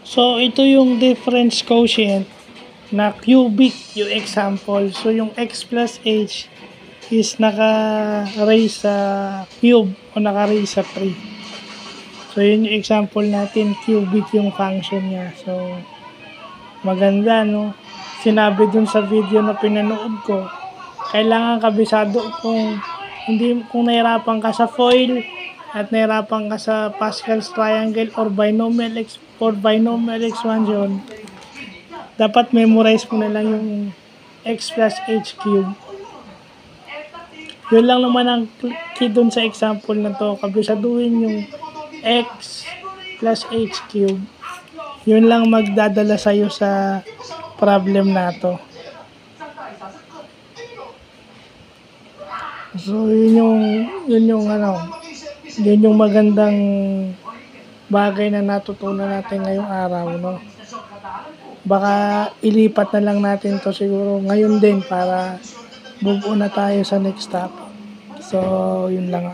So, ito yung difference quotient na cubic yung example. So, yung x plus h is naka-raise sa cube o naka-raise sa 3. So, yun yung example natin, cubic yung function niya. So, maganda, no? Sinabi dun sa video na pinanood ko, kailangan kabisado kung nahirapan ka sa FOIL at nahirapan ka sa Pascal's triangle or binomial expansion, dapat memorize mo na lang yung x plus h cube. Yun lang naman ang key dun sa example na to, kabisaduhin yung x plus h cube. Yun lang magdadala sa'yo sa problem na to. So, yun yung magandang bagay na natutunan natin ngayong araw, no? Baka ilipat na lang natin to siguro ngayon din para bubuo na tayo sa next topic. So, yun lang.